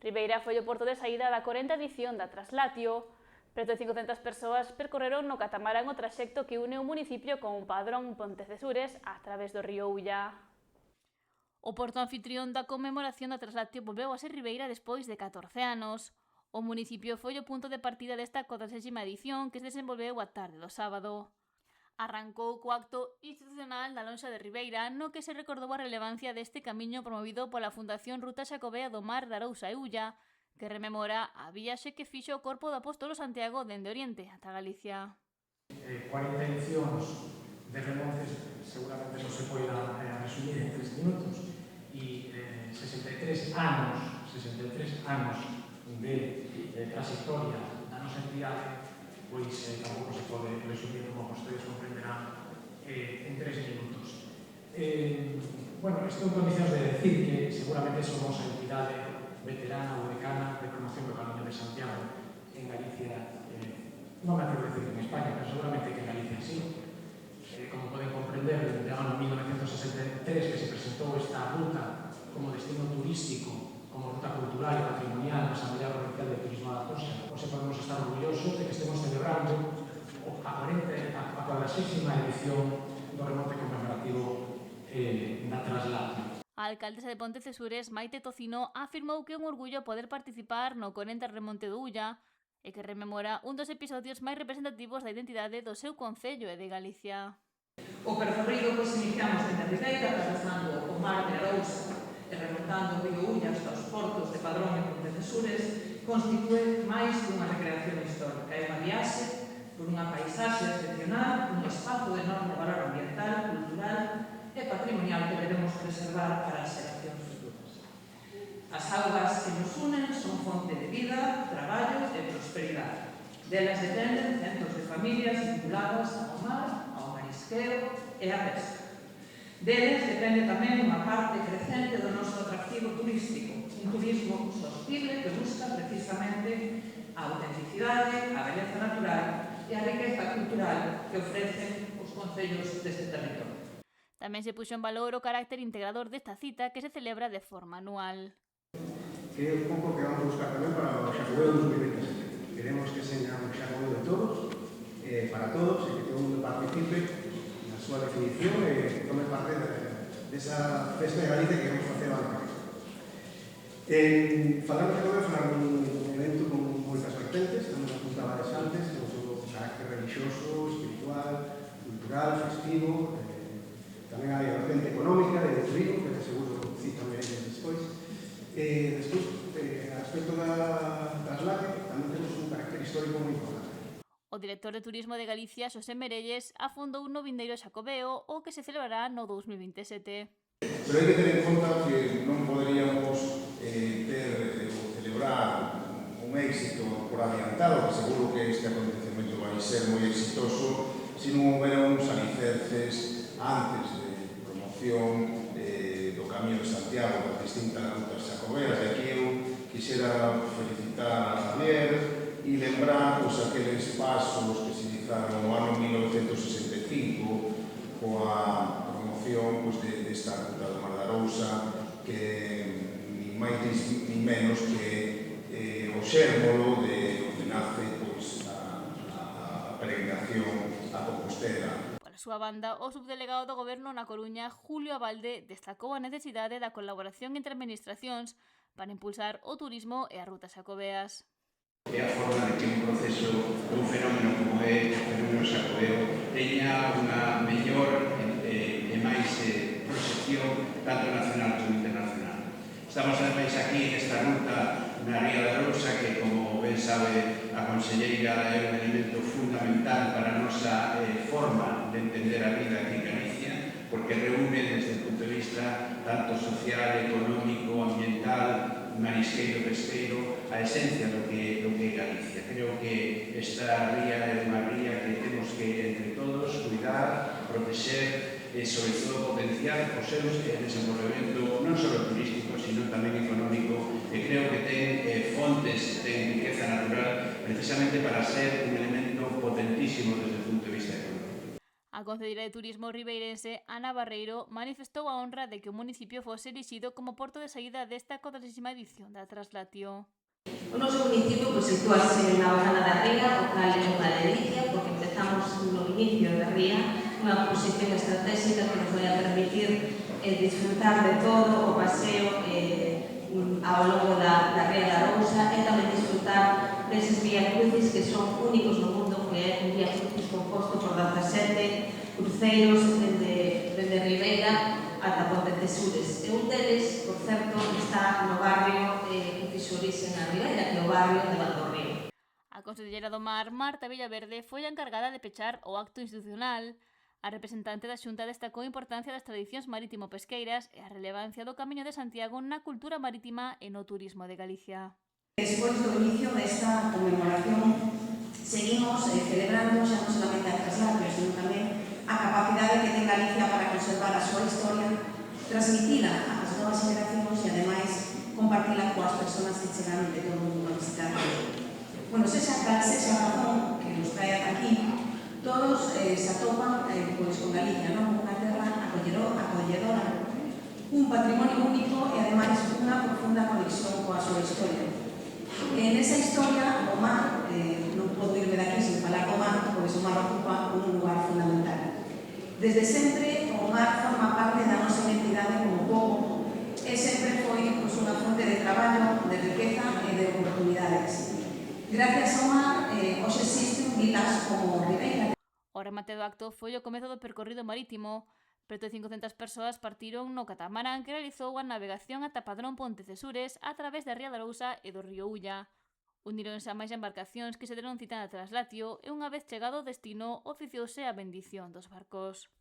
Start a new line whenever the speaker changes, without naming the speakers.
Ribeira foi o porto de saída da 40ª edición da Traslatio. Preto de 500 persoas percorreron no catamarán o traxecto que une o municipio con Padrón, Pontecesures, a través do río Ulla. O porto anfitrión da conmemoración da Traslatio volveu a ser Ribeira despois de 14 anos. O municipio foi o punto de partida desta 40ª edición que se desenvolveu a tarde do sábado. Arrancou co acto institucional da Lonxa de Ribeira, no que se recordou a relevancia deste camiño promovido pola Fundación Ruta Xacobea do Mar de Arousa e Ulla, que rememora a viaxe que fixo o corpo do apóstolo Santiago dende Oriente ata Galicia.
40 edicións de remontes seguramente non se poida resumir en 3 minutos e 63 anos de trayectoria da nosa entidade, pois tampouco se pode resumir, como vostedes comprenderán, en 3 minutos. Estou en condicións de decir que seguramente somos a entidade veterana ou decana de promoción do Camiño de Santiago en Galicia, non me atrevo a decir en España, pero seguramente que en Galicia sí. Como poden comprender, desde o ano 1963 que se presentou esta ruta como destino turístico, como ruta cultural e patrimonial na Asamblea Provincial de Turismo da Costa, hoxe podemos estar orgullosos de que estemos celebrando a 40ª edición do remonte conmemorativo da Traslatio.
A alcaldesa de Pontecesures, Maite Tocino, afirmou que é un orgullo poder participar no 40 remonte do Ulla e que rememora un dos episodios máis representativos da identidade do seu concello e de Galicia.
O percorrido que iniciamos en Ribeira, atravesando o mar de Arousa e remontando o río Ulla hasta os portos de Padrón e Pontecesures, constitúe máis dunha recreación histórica. É unha viaxe por unha paisaxe excepcional, un espazo de enorme valor ambiental, cultural e patrimonial que debemos preservar para as xeracións futuras. As augas que nos unen son fonte de vida, traballo e prosperidade. Delas dependen centos de familias vinculadas ao mar, ao marisqueo e á pesca. Deles depende tamén unha parte crecente do noso atractivo turístico, un turismo sostible que busca precisamente a autenticidade, a beleza natural e a riqueza cultural que ofrecen os concellos deste territorio.
Tamén se puxo en valor o carácter integrador desta cita que se celebra de forma anual.
Que é un pouco que vamos a buscar tamén para o Xacobeo 2027. Queremos que seña un Xacobeo de todos, para todos, e que todo mundo participe na súa definición e tome parte desa festa de Galicia que queremos facer ao ano. Falamos de Xacobeo, falar un evento con moitas vertentes, como apuntaba antes, con o seu carácter religioso, espiritual, cultural, festivo, tamén hai a vertente económica e de turismo, que seguro citan eles despois. Despois, aspecto da Traslatio, tamén temos un carácter histórico moi importante.
O director de Turismo de Galicia, Xosé Merelles, afondou no vindeiro Xacobeo, o que se celebrará no 2027.
Pero hai que ter en conta que non poderíamos ter ou celebrar un éxito por adiantado, que seguro que este acontecemento vai ser moi exitoso, se non houbera uns alicerces antes de promoción do Camiño de Santiago das distintas rutas xacobeas. E aquí eu quixera felicitar a Javier e lembrar aqueles pasos que se inizaron no ano 1965 coa promoción desta ruta do Mar de Arousa, que ni máis ni menos que o xérmolo de onde nace a peregrinación a Compostela.
Pola súa banda, o subdelegado do Goberno na Coruña, Julio Abalde, destacou a necesidade da colaboración entre administracións para impulsar o turismo e as rutas xacobeas.
É a forma de que un proceso, un fenómeno como é o fenómeno xacobeo, teña unha mellor e máis proxección tanto nacional como internacional. Estamos ademais aquí nesta ruta na Ría de Arousa, que, como ben sabe a conselleira, é un elemento fundamental para a nosa forma de entender a vida aquí en Galicia, porque reúne desde o punto de vista tanto social, económico, ambiental, marisqueiro, pesqueiro, a esencia do que é Galicia. Creo que esta ría é unha ría que temos que, entre todos, cuidar, protexer e, sobre todo, potenciar o seu desenvolvemento non só turístico, sino tamén económico, e creo que ten fontes, ten riqueza natural, precisamente para ser un elemento potentísimo desde o punto de vista económico.
A concelleira de Turismo ribeirense, Ana Barreiro, manifestou a honra de que o municipio fose elixido como porto de saída desta 40ª edición da Traslatio.
O noso municipio sitúase na Bajana da Ría, o cal é unha delicia, porque empezamos no inicio da Ría, unha posición estratégica que nos vai a permitir disfrutar de todo o paseo ao longo da Ría da Arousa e tamén disfrutar deses vía crucis que son únicos no mundo, que é un vía crucis composto por 17 cruceiros dende Ribeira ata Pontecesures. E un deles, por certo, está no barrio que fixo orixe na Ribeira, que é o barrio de Valdorrío.
A conselleira do Mar, Marta Villaverde, foi a encargada de pechar o acto institucional. A representante da Xunta destacou a importancia das tradicións marítimo-pesqueiras e a relevancia do Camiño de Santiago na cultura marítima e no turismo de Galicia.
Despois do inicio desta conmemoración, seguimos celebrando xa non solamente a Traslatio, sino tamén a capacidade que ten Galicia para conservar a súa historia, transmitila ás novas generacións e, ademais, compartila coas persoas que chegan de todo o mundo a visitarnos. Bueno, sexa a razón que nos trae ata aquí, todos se atopan con Galicia, non? Unha terra acolledora, un patrimonio único e, ademais, unha profunda conexión coa súa historia. Nesa historia, o mar, non podo irme daqui sen falar do mar, pois o mar ocupa un lugar fundamental. Desde sempre, o mar forma parte da nosa identidade como pobo e sempre foi unha fonte de traballo, de riqueza e de oportunidades. Gracias ao mar, hoxe existen vilas como Ribeira.
O remate do acto foi o comezo do percorrido marítimo. Preto de 500 persoas partiron no catamarán que realizou a navegación ata Padrón Pontecesures a través da Ría da Arousa e do río Ulla. Uníronse a máis embarcacións que se deron cita na Traslatio e unha vez chegado ao destino oficiouse a bendición dos barcos.